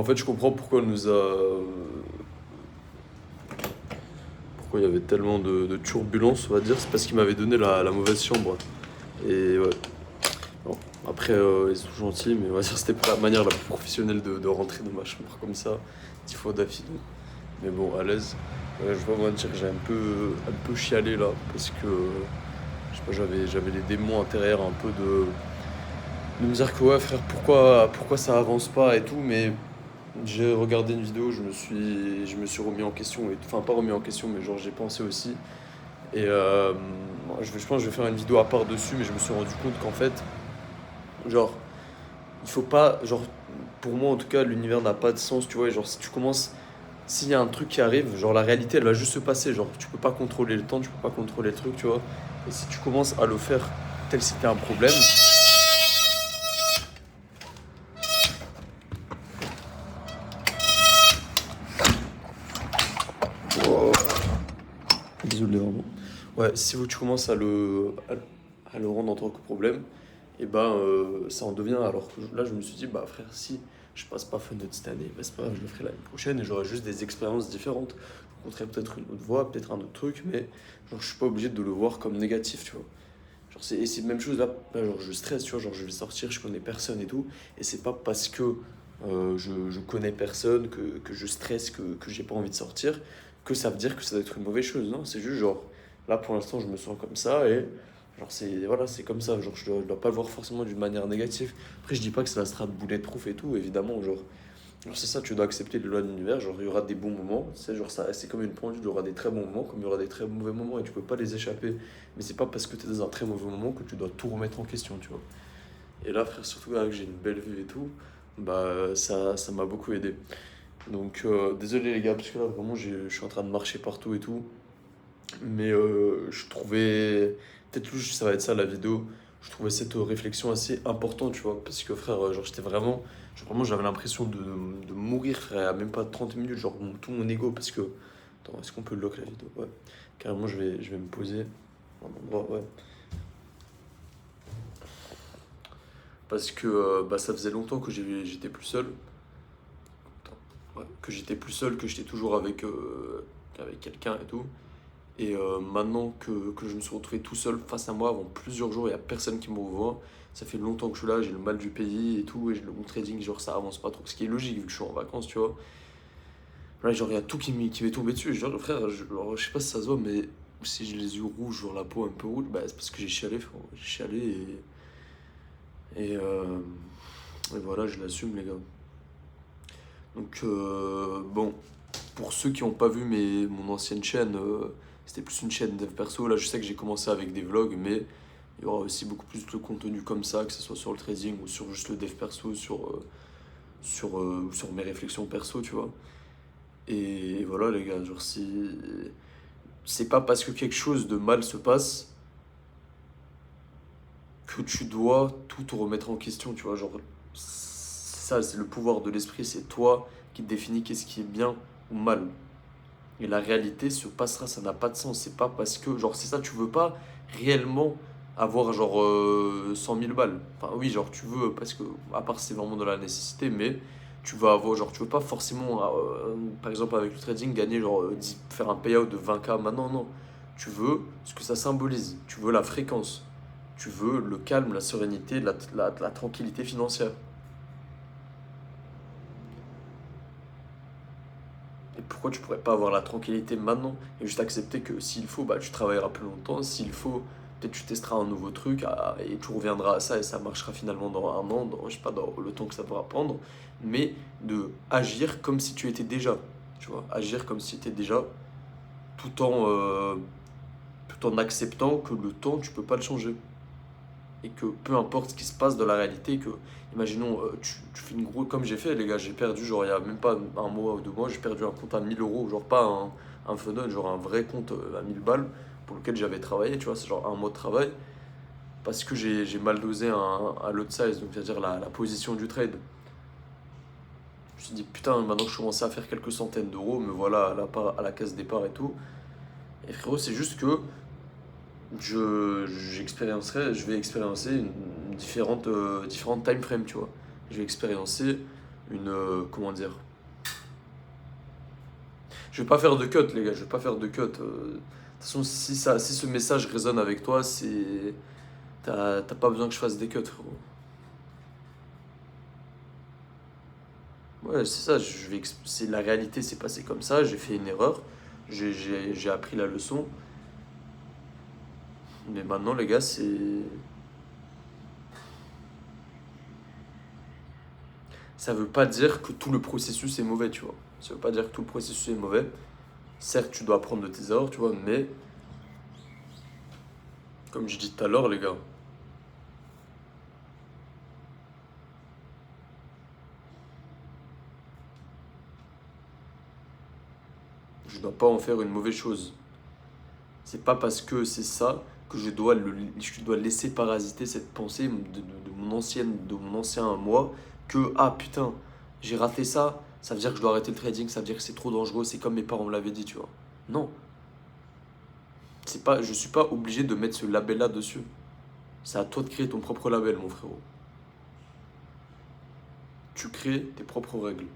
En fait, je comprends pourquoi pourquoi il y avait tellement de turbulences, on va dire. C'est parce qu'il m'avait donné la mauvaise chambre. Et ouais. Bon. Après, ils sont gentils, mais on va dire que c'était pas la manière la plus professionnelle de rentrer dans ma chambre comme ça, 10 fois d'affilée. Mais bon, à l'aise. Ouais, je vais pas mentir, j'ai un peu chialé là, parce que, je sais pas, j'avais les démons intérieurs un peu de me dire que ouais, frère, pourquoi ça avance pas et tout, mais j'ai regardé une vidéo, je me suis remis en question, enfin pas remis en question, mais genre j'ai pensé aussi. Et je pense que je vais faire une vidéo à part dessus, mais je me suis rendu compte qu'en fait, genre, il faut pas, genre, pour moi en tout cas, l'univers n'a pas de sens, tu vois, et genre si tu commences, s'il y a un truc qui arrive, genre la réalité elle va juste se passer, genre tu peux pas contrôler le temps, tu peux pas contrôler le truc, tu vois. Et si tu commences à le faire tel si c'était un problème, désolé vraiment. Ouais, si tu commences à le rendre en tant que problème, et ben ça en devient. Alors que là, je me suis dit, bah frère, si je passe pas Fun cette année, bah, c'est pas grave, je le ferai l'année prochaine et j'aurai juste des expériences différentes. Je rencontrerai peut-être une autre voie, peut-être un autre truc, mais genre, je suis pas obligé de le voir comme négatif, tu vois. Genre, et c'est la même chose là, bah, genre, je stresse, tu vois, genre, je vais sortir, je connais personne et tout, et c'est pas parce que je connais personne, que je stresse, que j'ai pas envie de sortir, que ça veut dire que ça doit être une mauvaise chose, non? C'est juste genre, là pour l'instant, je me sens comme ça, et genre, voilà, c'est comme ça, genre, je dois pas le voir forcément d'une manière négative. Après, je dis pas que ça sera bulletproof et tout, évidemment, genre, c'est ça, tu dois accepter les lois de l'univers, genre, il y aura des bons moments, c'est genre ça, c'est comme une pendule, il y aura des très bons moments, comme il y aura des très mauvais moments, et tu peux pas les échapper. Mais c'est pas parce que tu es dans un très mauvais moment que tu dois tout remettre en question, tu vois. Et là, frère, surtout là que j'ai une belle vue et tout, bah ça m'a beaucoup aidé. Donc désolé les gars, parce que là vraiment je suis en train de marcher partout et tout. Mais je trouvais, peut-être juste ça va être ça la vidéo, je trouvais cette réflexion assez importante, tu vois. Parce que frère, genre j'étais vraiment, genre, vraiment j'avais l'impression de mourir, frère, à même pas 30 minutes, genre tout mon ego. Parce que, attends, est-ce qu'on peut lock la vidéo? Ouais. Carrément, je vais me poser à un endroit, ouais. Parce que bah, ça faisait longtemps que j'étais plus seul. Attends, ouais, que j'étais plus seul, que j'étais toujours avec quelqu'un et tout. Et maintenant que je me suis retrouvé tout seul face à moi, avant plusieurs jours, il n'y a personne qui me revoit. Ça fait longtemps que je suis là, j'ai le mal du pays et tout, et mon trading, genre ça avance pas trop. Ce qui est logique vu que je suis en vacances, tu vois. Là, genre, il y a tout qui m'est tombé dessus. Genre, frère, je sais pas si ça se voit, mais si j'ai les yeux rouges, genre la peau un peu rouge, bah, c'est parce que j'ai chialé, frère. J'ai chialé et voilà, je l'assume, les gars. Donc, bon, pour ceux qui n'ont pas vu mon ancienne chaîne, c'était plus une chaîne dev perso. Là, je sais que j'ai commencé avec des vlogs, mais il y aura aussi beaucoup plus de contenu comme ça, que ce soit sur le trading ou sur juste le dev perso, sur mes réflexions perso, tu vois. Et voilà, les gars, genre, si c'est pas parce que quelque chose de mal se passe que tu dois tout te remettre en question, tu vois. Genre, c'est ça, c'est le pouvoir de l'esprit, c'est toi qui définis qu'est-ce qui est bien ou mal. Et la réalité se passera, ça n'a pas de sens. C'est pas parce que, genre, c'est ça, tu veux pas réellement avoir, genre, 100 000 balles. Enfin, oui, genre, tu veux, parce que, à part si c'est vraiment de la nécessité, mais tu veux avoir, genre, tu veux pas forcément, par exemple, avec le trading, gagner, genre, faire un payout de 20K maintenant, non. Tu veux ce que ça symbolise. Tu veux la fréquence. Tu veux le calme, la sérénité, la tranquillité financière. Et pourquoi tu pourrais pas avoir la tranquillité maintenant et juste accepter que s'il faut, bah, tu travailleras plus longtemps, s'il faut, peut-être tu testeras un nouveau truc et tu reviendras à ça et ça marchera finalement dans un an, je sais pas, dans le temps que ça devra prendre, mais de agir comme si tu étais déjà, tu vois, agir comme si tu étais déjà, tout en, euh, tout en acceptant que le temps, tu peux pas le changer. Et que peu importe ce qui se passe dans la réalité, que, imaginons, tu fais une grosse, comme j'ai fait, les gars, j'ai perdu, genre, il y a même pas un mois ou 2 mois, j'ai perdu un compte à 1000 euros, genre, pas un Funnel, genre, un vrai compte à 1000 balles, pour lequel j'avais travaillé, tu vois, c'est genre un mois de travail, parce que j'ai mal dosé un lot size, donc c'est-à-dire la position du trade. Je me suis dit, putain, maintenant que je commençais à faire quelques centaines d'euros, me voilà à la case départ et tout. Et frérot, c'est juste que je vais expériencer différentes time frames, tu vois. Je vais expériencer comment dire? Je vais pas faire de cut, les gars, je vais pas faire de cut. De toute façon, si ce message résonne avec toi, t'as pas besoin que je fasse des cuts, frérot. Ouais, c'est ça, c'est la réalité, c'est passé comme ça, j'ai fait une erreur, j'ai appris la leçon, mais maintenant, les gars, ça veut pas dire que tout le processus est mauvais, tu vois. Ça veut pas dire que tout le processus est mauvais. Certes, tu dois apprendre de tes erreurs, tu vois, mais comme je dis tout à l'heure, les gars, je dois pas en faire une mauvaise chose. C'est pas parce que c'est ça que je dois laisser parasiter cette pensée de mon ancien moi que, ah putain, j'ai raté ça, ça veut dire que je dois arrêter le trading, ça veut dire que c'est trop dangereux, c'est comme mes parents me l'avaient dit, tu vois. Non, je suis pas obligé de mettre ce label-là dessus. C'est à toi de créer ton propre label, mon frérot. Tu crées tes propres règles.